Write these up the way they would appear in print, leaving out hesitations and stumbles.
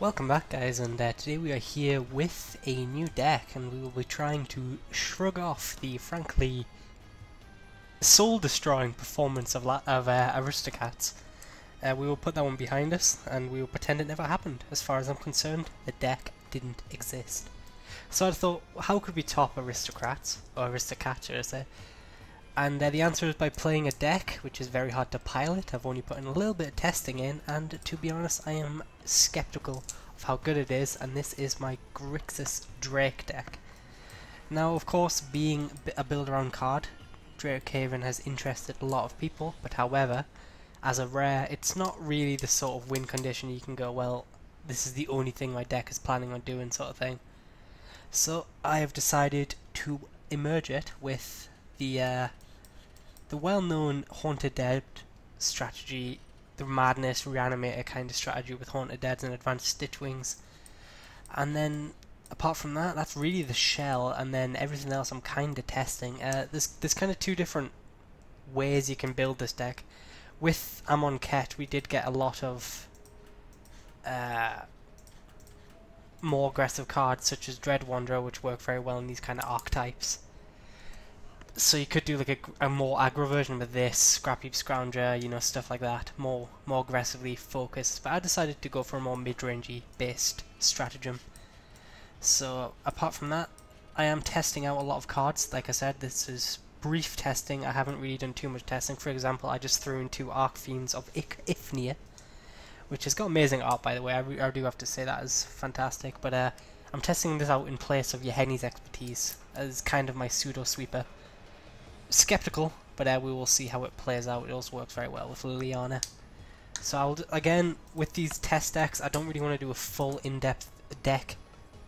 Welcome back, guys, and today we are here with a new deck, and we will be trying to shrug off the frankly soul-destroying performance of Aristocats. We will put that one behind us, and we will pretend it never happened. As far as I'm concerned, the deck didn't exist. So I thought, how could we top Aristocrats, or Aristocats, should I say? And the answer is by playing a deck, which is very hard to pilot. I've only put in a little bit of testing in, and to be honest, I am skeptical of how good it is, and this is my Grixis Drake deck. Now, of course, being a build-around card, Drake Haven has interested a lot of people, but however, as a rare, it's not really the sort of win condition you can go, well, this is the only thing my deck is planning on doing sort of thing. So I have decided to emerge it with the well-known Haunted Dead strategy, the Madness Reanimator kind of strategy with Haunted Deads and Advanced Stitchwings. And then, apart from that, that's really the shell, and then everything else I'm kind of testing. There's kind of two different ways you can build this deck. With Amonkhet, we did get a lot of more aggressive cards, such as Dread Wanderer, which work very well in these kind of archetypes. So you could do like a more aggro version with this, Scrappy Scrounger, you know, stuff like that, more aggressively focused. But I decided to go for a more mid-rangey based stratagem. So apart from that, I am testing out a lot of cards. Like I said, this is brief testing. I haven't really done too much testing. For example, I just threw in 2 Archfiends of Ifnir, which has got amazing art, by the way. I do have to say that is fantastic. But I'm testing this out in place of Yahenni's Expertise as kind of my pseudo sweeper. Skeptical, but we will see how it plays out. It also works very well with Liliana. So again, with these test decks, I don't really want to do a full in-depth deck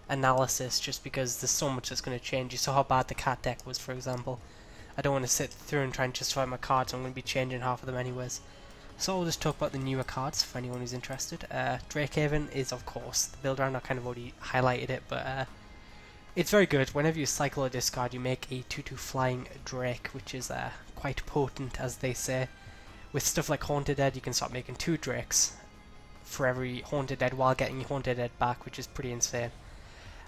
analysis just because there's so much that's going to change. You saw how bad the cat deck was, for example. I don't want to sit through and try and justify my cards. I'm going to be changing half of them anyways. So I'll just talk about the newer cards for anyone who's interested. Drake Haven is, of course, the build round. I kind of already highlighted it, but it's very good. Whenever you cycle a discard, you make a 2/2 flying Drake, which is quite potent, as they say. With stuff like Haunted Dead, you can start making 2 Drakes for every Haunted Dead while getting your Haunted Dead back, which is pretty insane.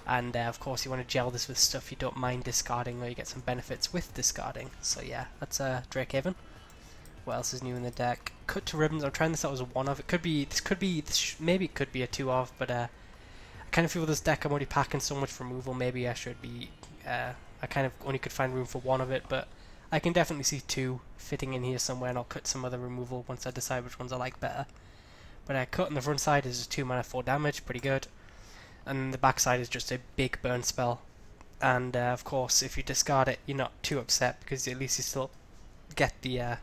And of course, you want to gel this with stuff you don't mind discarding, or you get some benefits with discarding. So yeah, that's Drake Haven. What else is new in the deck? Cut to Ribbons. I'm trying this out as a 1 of. It could be. Maybe it could be a 2 of, but I kind of feel with this deck I'm already packing so much removal, maybe I should be, I kind of only could find room for 1 of it, but I can definitely see 2 fitting in here somewhere, and I'll cut some other removal once I decide which ones I like better. But cut on the front side is just 2 mana 4 damage, pretty good, and the back side is just a big burn spell, and of course if you discard it you're not too upset, because at least you still get the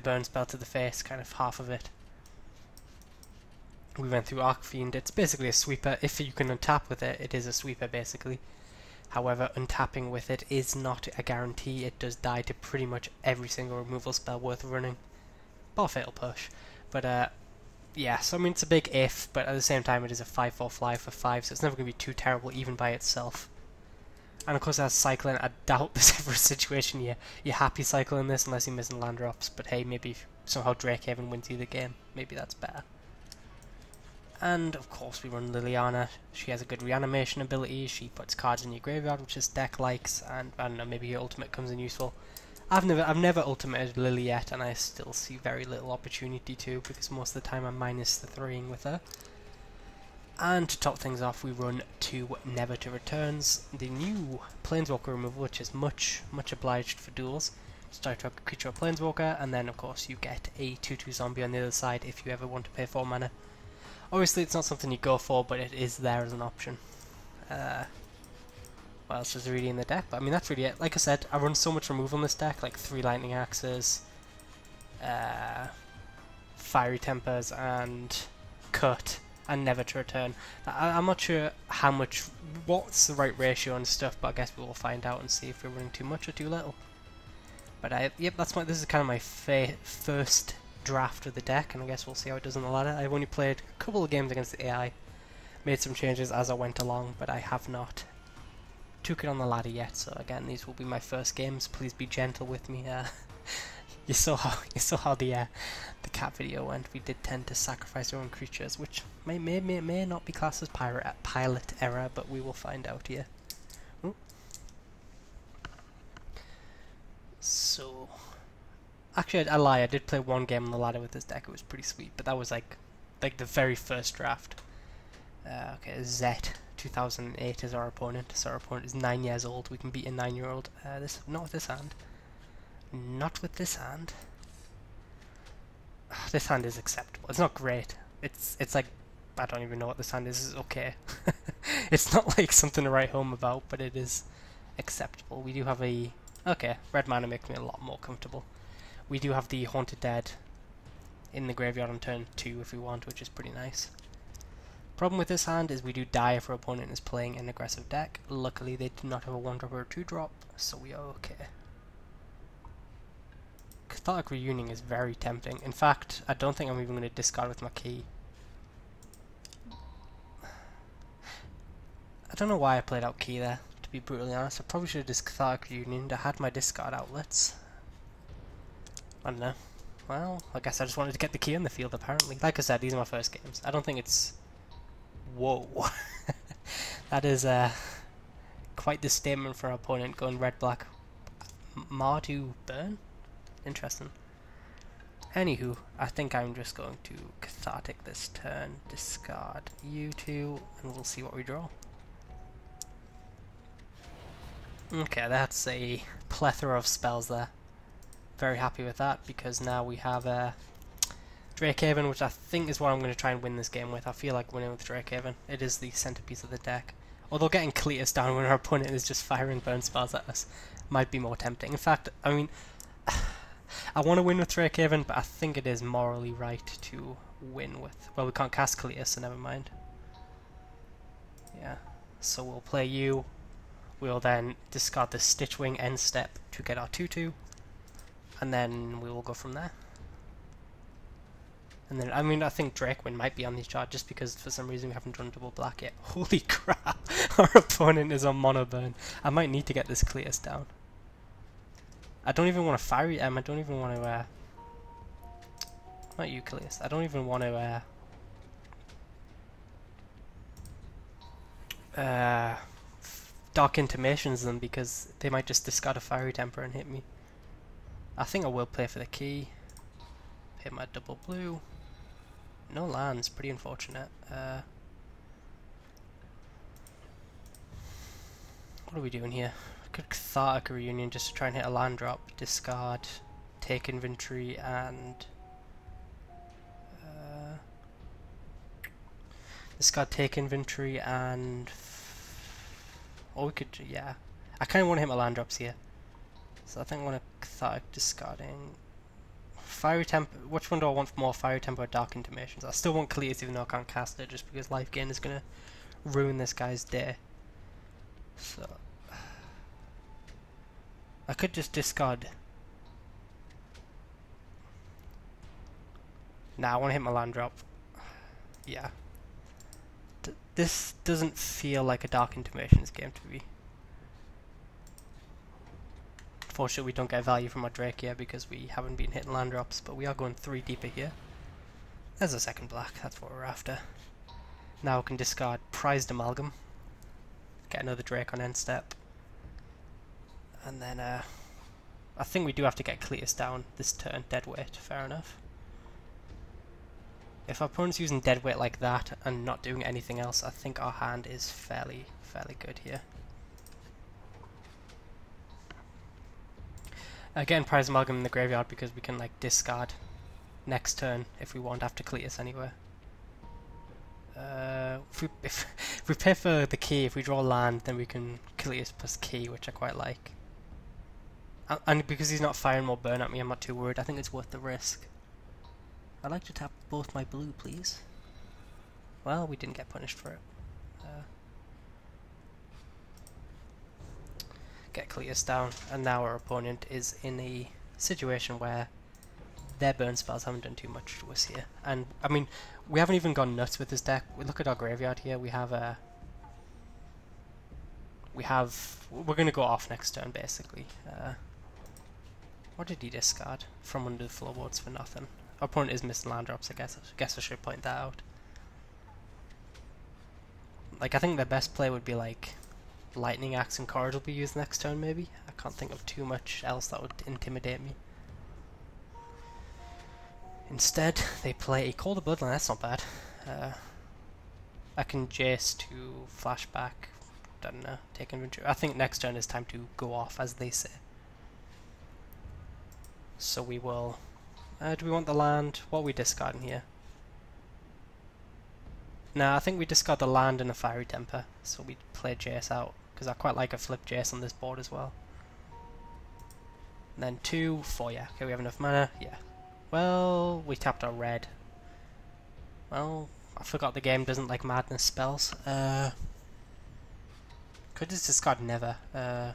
burn spell to the face, kind of half of it. We went through Archfiend. It's basically a sweeper. If you can untap with it, it is a sweeper basically. However, untapping with it is not a guarantee. It does die to pretty much every single removal spell worth running. Bar Fatal Push. But yeah, so I mean it's a big if, but at the same time it is a 5/4 fly for 5, so it's never going to be too terrible even by itself. And of course as cycling, I doubt there's ever a situation you're happy cycling this unless you're missing land drops, but hey, maybe if somehow Drake Haven wins you the game, maybe that's better. And of course we run Liliana. She has a good reanimation ability, she puts cards in your graveyard which this deck likes, and I don't know, maybe your ultimate comes in useful. I've never ultimated Lily yet, and I still see very little opportunity to, because most of the time I'm minus the 3ing with her. And to top things off, we run 2 Never to Returns, the new Planeswalker removal, which is much obliged for duels. Start to a creature or Planeswalker, and then of course you get a 2/2 zombie on the other side if you ever want to pay 4 mana. Obviously it's not something you go for, but it is there as an option. What else is really in the deck? But I mean that's really it. Like I said, I run so much removal in this deck, like 3 Lightning Axes, Fiery Tempers, and Cut, and Never to Return. I'm not sure what's the right ratio and stuff, but I guess we will find out and see if we're running too much or too little. But yep, this is kind of my first draft of the deck, and I guess we'll see how it does on the ladder. I've only played a couple of games against the AI, made some changes as I went along, but I have not took it on the ladder yet, so again, these will be my first games. Please be gentle with me. you saw how the cat video went. We did tend to sacrifice our own creatures, which may not be classed as pilot error, but we will find out here. Ooh. So, actually, I lie. I did play one game on the ladder with this deck. It was pretty sweet, but that was like the very first draft. Okay, Zet 2008 is our opponent. So our opponent is 9 years old. We can beat a 9-year-old. Not with this hand. Not with this hand. This hand is acceptable. It's not great. It's like, I don't even know what this hand is. It's okay. It's not like something to write home about, but it is acceptable. We do have a... Okay, red mana makes me a lot more comfortable. We do have the Haunted Dead in the graveyard on turn 2 if we want, which is pretty nice. Problem with this hand is we do die if our opponent is playing an aggressive deck. Luckily they do not have a 1-drop or a 2-drop, so we are okay. Cathartic Reunion is very tempting. In fact, I don't think I'm even going to discard with my key. I don't know why I played out key there, to be brutally honest. I probably should have just Cathartic Reunion. I had my discard outlets. I don't know. Well, I guess I just wanted to get the key on the field apparently. Like I said, these are my first games. I don't think it's... Whoa. That is quite the statement for our opponent, going red-black. Mardu Burn? Interesting. Anywho, I think I'm just going to Cathartic this turn, discard you two, and we'll see what we draw. Okay, that's a plethora of spells there. Very happy with that, because now we have Drakehaven, which I think is what I'm going to try and win this game with. I feel like winning with Drakehaven. It is the centerpiece of the deck. Although getting Cletus down when our opponent is just firing burn spells at us might be more tempting. In fact, I mean, I want to win with Drakehaven, but I think it is morally right to win with... Well, we can't cast Cletus, so never mind. Yeah, so we'll play you. We'll then discard the Stitchwing end step to get our 2-2. And then we will go from there. And then, I mean, I think Drakewin might be on this chart just because for some reason we haven't drawn double black yet. Holy crap! Our opponent is on mono burn. I might need to get this Cletus down. I don't even want to fire I don't even want to, not you, Cletus. I don't even want to, Dark Intimations them because they might just discard a Fiery Temper and hit me. I think I will play for the key. Hit my double blue. No lands, pretty unfortunate. What are we doing here? Could Cathartic Reunion just to try and hit a land drop, discard, take inventory, and discard, take inventory, and or we could, yeah. I kind of want to hit my land drops here, so I think I want to Cathartic discarding. Fiery Temper. Which one do I want more, Fiery Temper or Dark Intimations? I still want Cletus even though I can't cast it, just because life gain is gonna ruin this guy's day. So I could just discard. Nah, I want to hit my land drop. Yeah. This doesn't feel like a Dark Intimations game to me. Unfortunately, we don't get value from our Drake yet because we haven't been hitting land drops, but we are going 3 deeper here. There's a second black, that's what we're after. Now we can discard Prized Amalgam. Get another Drake on end step. And then, I think we do have to get Cletus down this turn, deadweight, fair enough. If our opponent's using deadweight like that and not doing anything else, I think our hand is fairly good here. Again, Prize Amalgam in the graveyard because we can like discard next turn if we want after Cletus anyway. If we pay for the key, if we draw land, then we can Cletus plus key, which I quite like. And because he's not firing more burn at me, I'm not too worried. I think it's worth the risk. I'd like to tap both my blue, please. Well, we didn't get punished for it. Get Cletus down, and now our opponent is in a situation where their burn spells haven't done too much to us here. And, I mean, we haven't even gone nuts with this deck. We look at our graveyard here, we have a... we're going to go off next turn, basically. What did he discard from under the floorboards for nothing? Our opponent is missing land drops, I guess. I should point that out. Like, I think the best play would be like Lightning Axe and Courage will be used next turn, maybe. I can't think of too much else that would intimidate me. Instead, they play a Call the Bloodline. That's not bad. I can Jace to flashback. Don't know. Take inventory. I think next turn is time to go off, as they say. So we will. Do we want the land? What are we discarding here? No, I think we discard the land and a Fiery Temper. So we play Jace out, because I quite like a flip Jace on this board as well. And then 2, 4, yeah. Okay, we have enough mana. Yeah. Well, we tapped our red. Well, I forgot the game doesn't like madness spells. Could just discard Never. Nah.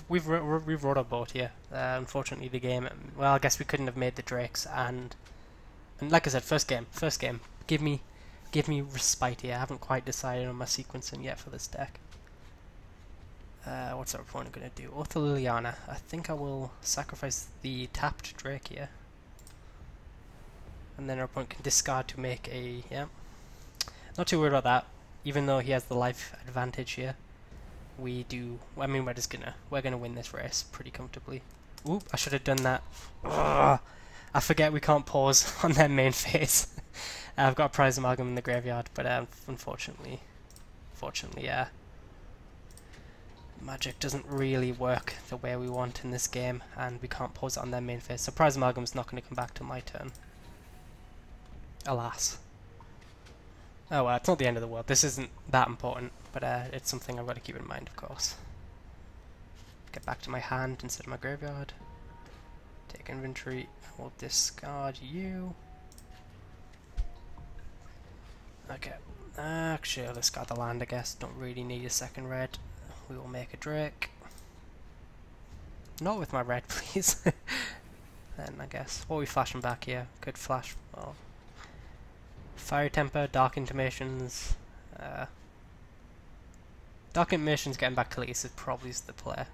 We've wrote our boat here. Unfortunately, the game. Well, I guess we couldn't have made the Drakes, and like I said, first game. Give me respite here. I haven't quite decided on my sequencing yet for this deck. What's our opponent going to do? Ortho Liliana. I think I will sacrifice the tapped Drake here. And then our opponent can discard to make a... yeah. Not too worried about that, even though he has the life advantage here. We do... I mean, we're gonna win this race pretty comfortably. Oop, I should have done that. Ugh, I forget we can't pause on their main phase. I've got a Prize Amalgam in the graveyard, but unfortunately, yeah. Magic doesn't really work the way we want in this game, and we can't pause it on their main phase. So Prize Amalgam's not going to come back till my turn. Alas. Oh well, it's not the end of the world. This isn't that important, but it's something I've got to keep in mind, of course. Get back to my hand instead of my graveyard. Take inventory. I will discard you. Okay. Actually, I'll discard the land, I guess. Don't really need a second red. We will make a Drake. Not with my red, please. Then, I guess. What are we flashing back here? Could flash, well... Fiery Temper, Dark Intimations. Dark Intimations getting back Khalees is probably the play.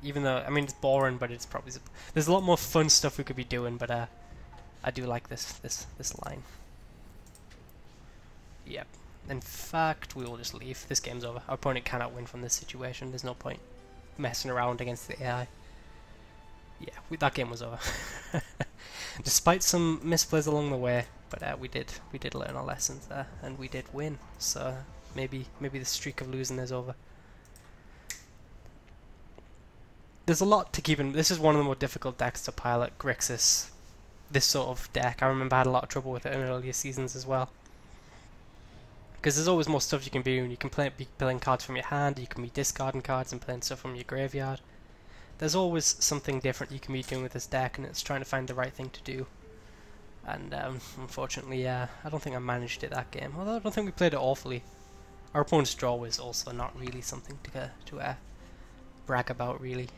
Even though, I mean, it's boring, but it's probably... There's a lot more fun stuff we could be doing, but I do like this line. Yep. In fact, we will just leave. This game's over. Our opponent cannot win from this situation. There's no point messing around against the AI. Yeah, that game was over. Despite some misplays along the way, but we did learn our lessons there, and we did win. So maybe the streak of losing is over. There's a lot to keep in. This is one of the more difficult decks to pilot. Grixis, this sort of deck. I remember I had a lot of trouble with it in earlier seasons as well. Because there's always more stuff you can do, and you can be playing cards from your hand, you can be discarding cards and playing stuff from your graveyard. There's always something different you can be doing with this deck, and it's trying to find the right thing to do. And unfortunately, I don't think I managed it that game, although I don't think we played it awfully. Our opponent's draw was also not really something to brag about, really.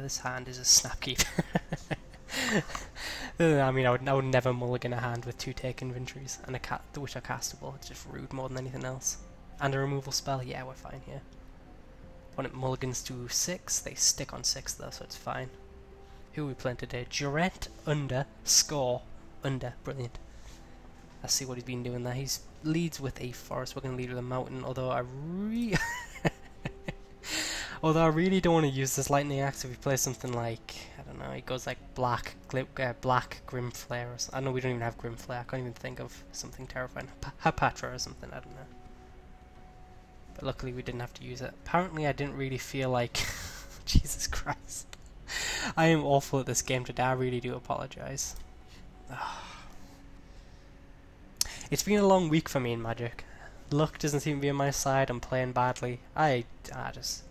This hand is a snapkeep. I mean, I would never mulligan a hand with 2 take inventories and which are castable. It's just rude more than anything else. And a removal spell, yeah, we're fine here. When it mulligans to 6, they stick on 6 though, so it's fine. Who are we playing today? Durant under, score, under, brilliant. Let's see what he's been doing there. He leads with a forest, we're going to lead with a mountain, although I really don't want to use this lightning axe if we play something like, I don't know, he goes like black Grim Flare or something. I know we don't even have Grim Flare, I can't even think of something terrifying. Hapatra or something, I don't know. But luckily we didn't have to use it. Apparently I didn't really feel like... Jesus Christ. I am awful at this game today, I really do apologise. It's been a long week for me in Magic. Luck doesn't seem to be on my side, I'm playing badly. I just...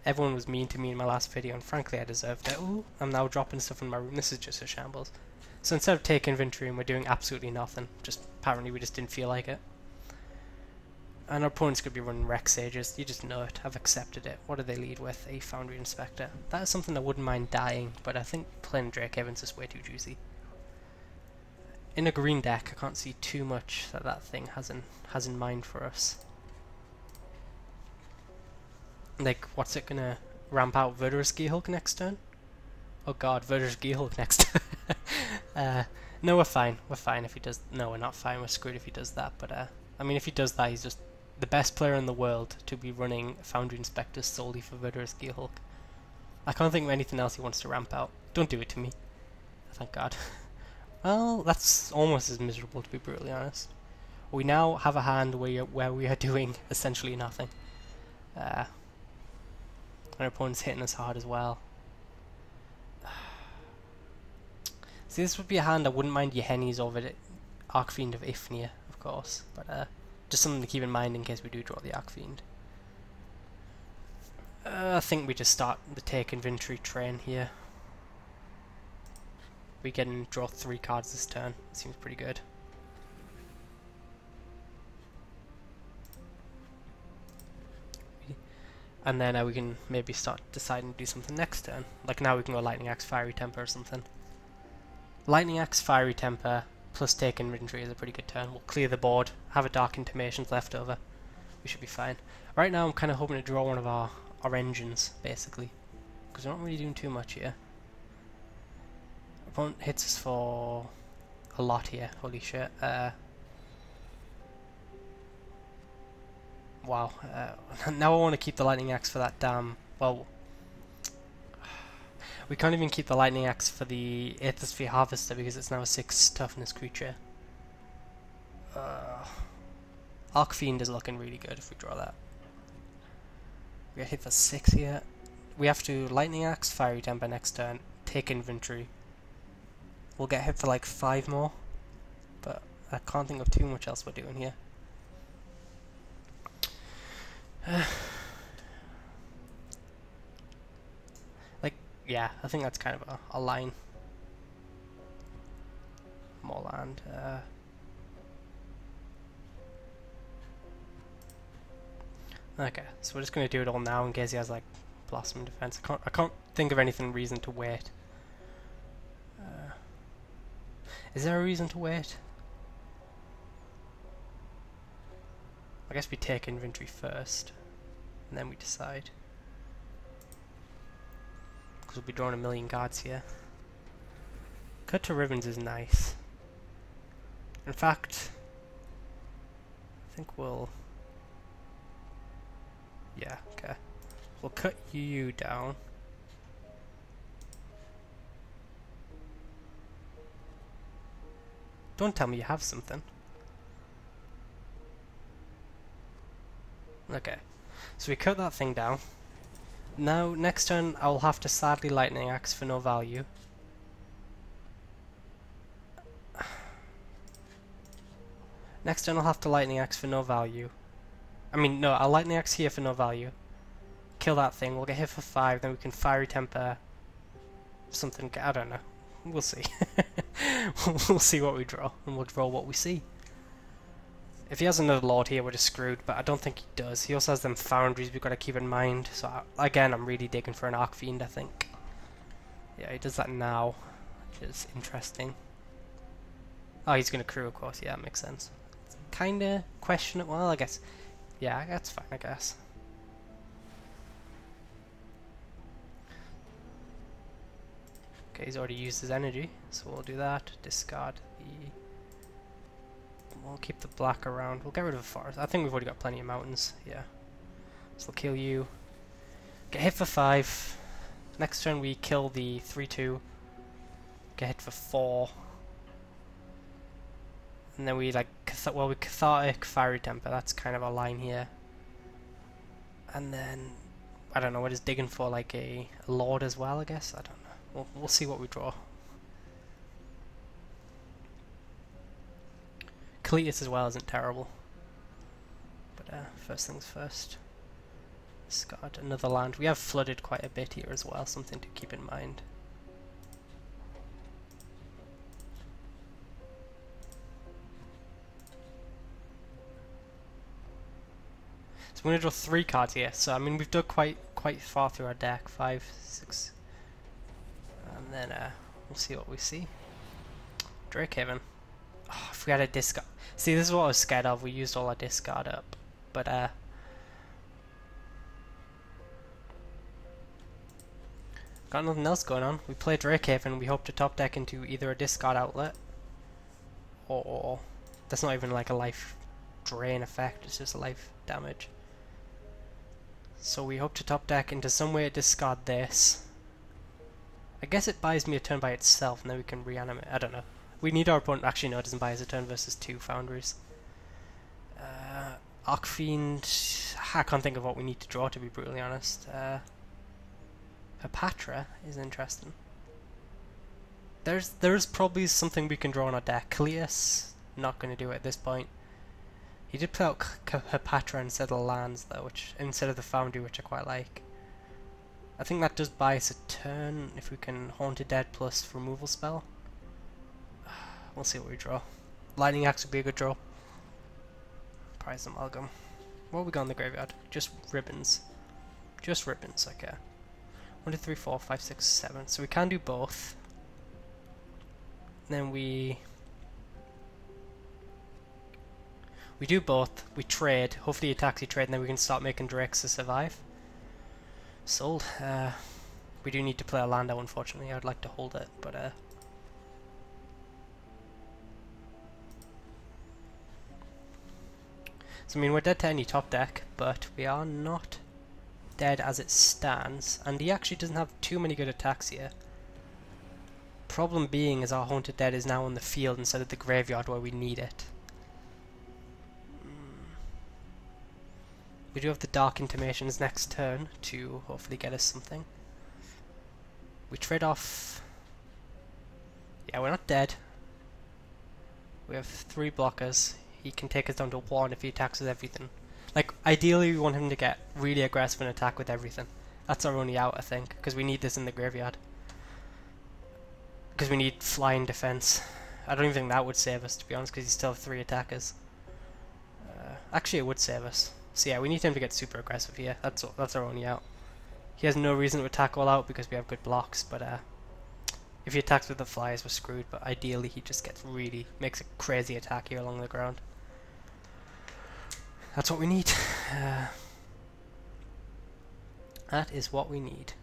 Everyone was mean to me in my last video, and frankly I deserved it. Ooh, I'm now dropping stuff in my room. This is just a shambles. So instead of taking inventory, and we're doing absolutely nothing. Apparently we just didn't feel like it. And our opponents could be running Rex Sages. You just know it. I've accepted it. What do they lead with? A Foundry Inspector. That is something I wouldn't mind dying, but I think playing Drake Evans is way too juicy. In a green deck, I can't see too much that thing has in mind for us. Like, what's it gonna ramp out? Verdurous Gearhulk next turn? Oh god, Verdurous Gearhulk next turn. No, we're fine. We're fine if he does... No, we're not fine. We're screwed if he does that. But, I mean, if he does that, he's just the best player in the world to be running Foundry Inspectors solely for Verdurous Gearhulk. I can't think of anything else he wants to ramp out. Don't do it to me. Thank god. Well, that's almost as miserable, to be brutally honest. We now have a hand where we are doing essentially nothing. Our opponent's hitting us hard as well. See, this would be a hand I wouldn't mind your Hennies over the Archfiend of Ifnir, of course, but just something to keep in mind in case we do draw the Archfiend. I think we just start the take inventory train here. We can draw 3 cards this turn. Seems pretty good. And then we can maybe start deciding to do something next turn. Like now we can go Lightning Axe, Fiery Temper or something. Lightning Axe, Fiery Temper, plus take inventory is a pretty good turn. We'll clear the board, have a Dark Intimations left over. We should be fine. Right now I'm kind of hoping to draw one of our engines, basically. Because we're not really doing too much here. Opponent hits us for a lot here, holy shit. Wow. Now I want to keep the Lightning Axe for that damn... Well... We can't even keep the Lightning Axe for the Aethersphere Harvester because it's now a 6 toughness creature. Archfiend is looking really good if we draw that. We get hit for 6 here. We have to Lightning Axe, Fiery Temper next turn, take inventory. We'll get hit for like 5 more, but I can't think of too much else we're doing here. Like, yeah, I think that's kind of a line. More land. Okay, so we're just going to do it all now in case he has like Blossom Defense. I can't think of anything reason to wait. Is there a reason to wait? I guess we take inventory first, and then we decide. Because we'll be drawing a million cards here. Cut to Ribbons is nice. In fact, I think we'll... Yeah, okay. We'll cut you down. Don't tell me you have something. Okay, so we cut that thing down. Now, next turn, I'll have to sadly Lightning Axe for no value. Next turn, I'll have to Lightning Axe for no value. I mean, no, I'll Lightning Axe here for no value. Kill that thing, we'll get hit for 5, then we can Fiery Temper something, I don't know. We'll see. We'll see what we draw, and we'll draw what we see. If he has another Lord here, we're just screwed, but I don't think he does. He also has them Foundries we've got to keep in mind, so again, I'm really digging for an Archfiend, I think. Yeah, he does that now, which is interesting. Oh, he's going to crew, of course, yeah, that makes sense. Kinda questionable, well, I guess. Yeah, that's fine, I guess. Okay, he's already used his energy, so we'll do that. Discard the... We'll keep the black around. We'll get rid of the forest. I think we've already got plenty of mountains, yeah. So we'll kill you. Get hit for 5. Next turn we kill the 3-2. Get hit for 4. And then we like, we Cathartic, Fiery Temper. That's kind of a line here. And then, I don't know, we're just digging for like a Lord as well, I guess. I don't know. We'll see what we draw. Cletus as well isn't terrible. But first things first. Discard another land. We have flooded quite a bit here as well, something to keep in mind. So we're going to draw 3 cards here. So I mean we've dug quite far through our deck. 5, 6. And then we'll see what we see. Drakehaven. Oh, if we had a discard. See, this is what I was scared of. We used all our discard up. But Got nothing else going on. We play Drakehaven and we hope to top deck into either a discard outlet or that's not even like a life drain effect, it's just life damage. So we hope to top deck into some way to discard this. I guess it buys me a turn by itself and then we can reanimate. I don't know. We need our opponent, actually no, it doesn't buy us a turn versus 2 Foundries. Arcfiend, I can't think of what we need to draw, to be brutally honest. Apatra is interesting. There's probably something we can draw on our deck. Cleus, not going to do it at this point. He did play out Hepatra instead of the lands though, which instead of the Foundry, which I quite like. I think that does buy us a turn if we can Haunted Dead plus removal spell. We'll see what we draw. Lightning Axe would be a good draw. Prize Amalgam. What have we got in the graveyard? Just ribbons. Just ribbons, okay. 1, 2, 3, 4, 5, 6, 7. So we can do both. Then we do both. We trade. Hopefully he attacks, he trade, and then we can start making Drakes to survive. Sold. We do need to play a land out, unfortunately. I'd like to hold it, but so I mean, we're dead to any top deck, but we are not dead as it stands, and he actually doesn't have too many good attacks here. Problem being is our Haunted Dead is now on the field instead of the graveyard where we need it. We do have the Dark Intimations next turn to hopefully get us something. We trade off... Yeah, we're not dead. We have 3 blockers. He can take us down to 1 if he attacks with everything. Like, ideally we want him to get really aggressive and attack with everything. That's our only out, I think, because we need this in the graveyard. Because we need flying defense. I don't even think that would save us, to be honest, because he still have 3 attackers. Actually, it would save us. So yeah, we need him to get super aggressive here. That's our only out. He has no reason to attack all out because we have good blocks, but if he attacks with the flyers, we're screwed. But ideally, he just makes a crazy attack here along the ground. That's what we need. That is what we need.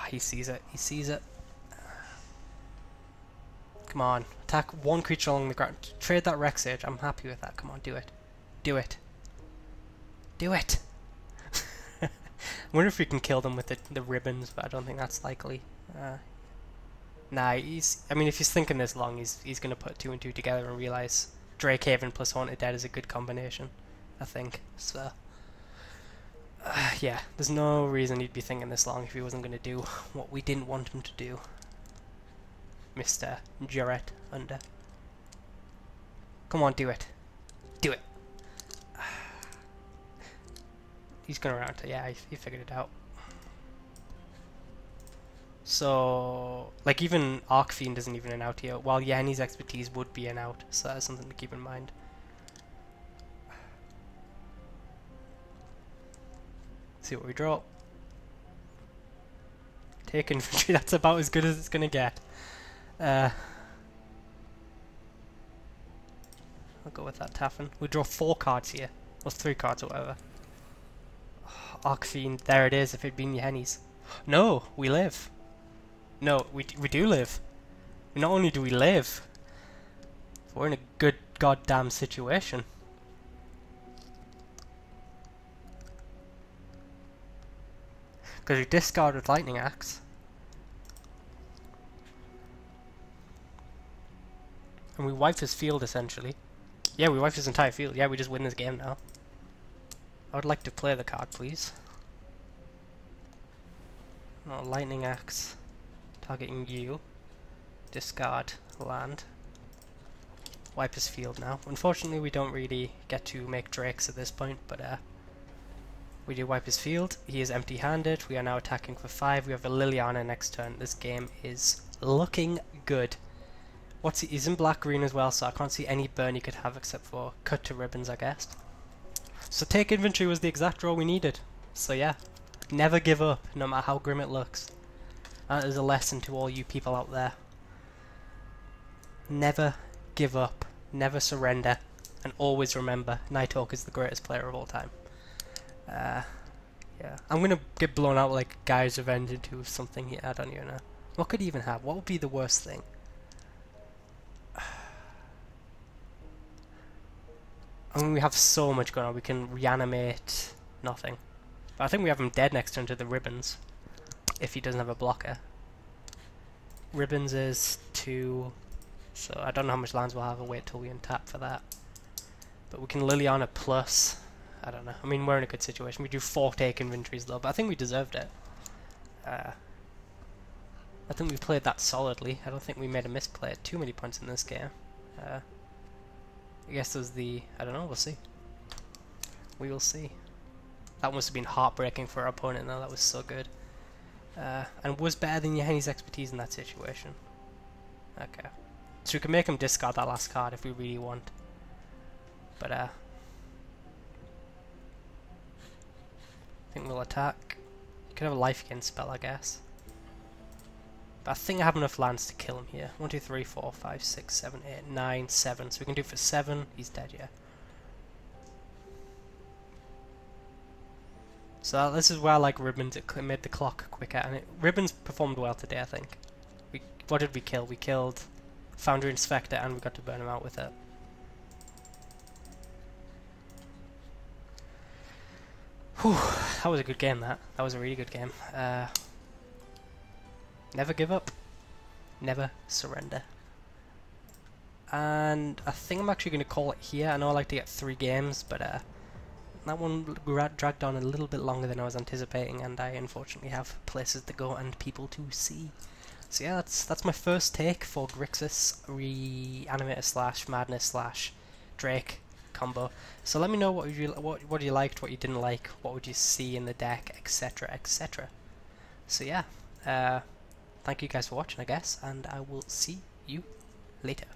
He sees it. He sees it. Come on. Attack 1 creature along the ground. Trade that Rex Age. I'm happy with that. Come on, do it. Do it. Do it! I wonder if we can kill them with the ribbons, but I don't think that's likely. Nah, I mean, if he's thinking this long, he's going to put 2 and 2 together and realise Drakehaven plus Haunted Dead is a good combination, I think. So, yeah, there's no reason he'd be thinking this long if he wasn't going to do what we didn't want him to do. Mr. Jarrett Under. Come on, do it. Do it. He's going around to, yeah, he figured it out. So, like, even Arcfiend isn't even an out here, while Yanni's expertise would be an out, so that's something to keep in mind. See what we draw. Take infantry, that's about as good as it's gonna get. I'll go with that Taffin. We draw 4 cards here, or 3 cards or whatever. Arcfiend, there it is, if it'd been Yanni's. No, we live. No, we do live. Not only do we live, we're in a good goddamn situation. Because we discard with Lightning Axe. And we wipe his field, essentially. Yeah, we wiped his entire field. Yeah, we just win this game now. I would like to play the card, please. Oh, Lightning Axe. Targeting you. Discard land. Wipe his field now. Unfortunately, we don't really get to make Drakes at this point, but we do wipe his field. He is empty-handed. We are now attacking for 5. We have a Liliana next turn. This game is looking good. He's in black-green as well, so I can't see any burn he could have except for cut to ribbons, I guess. So take inventory was the exact draw we needed. So yeah, never give up, no matter how grim it looks. That is a lesson to all you people out there. Never give up, never surrender, and always remember, Nighthawk is the greatest player of all time. Yeah, I'm gonna get blown out like Guy's Revenge into something here. I don't even know. What could he even have? What would be the worst thing? I mean, we have so much going on. We can reanimate nothing. But I think we have him dead next turn to the Ribbons. If he doesn't have a blocker. Ribbons is 2. So I don't know how much lands we'll have. I'll wait till we untap for that. But we can Liliana plus. I don't know. I mean, we're in a good situation. We do 4 take inventories though, but I think we deserved it. I think we played that solidly. I don't think we made a misplay at too many points in this game. I guess there's the... I don't know, we'll see. We will see. That must have been heartbreaking for our opponent though, that was so good. And was better than Yahenni's expertise in that situation. Okay. So we can make him discard that last card if we really want. But I think we'll attack. You could have a life gain spell, I guess. But I think I have enough lands to kill him here. 1, 2, 3, 4, 5, 6, 7, 8, 9, 7. So we can do it for 7. He's dead, yeah. So this is where I like Ribbons. It made the clock quicker, and Ribbons performed well today, I think. What did we kill? We killed Foundry Inspector, and we got to burn him out with it. Whew, that was a good game, that. That was a really good game. Never give up. Never surrender. And I think I'm actually going to call it here. I know I like to get 3 games, but that one dragged on a little bit longer than I was anticipating, and I unfortunately have places to go and people to see. So yeah, that's my first take for Grixis Reanimator slash Madness slash Drake combo. So let me know what you liked, what you didn't like, what would you see in the deck, etc, etc. So yeah, thank you guys for watching, I guess, and I will see you later.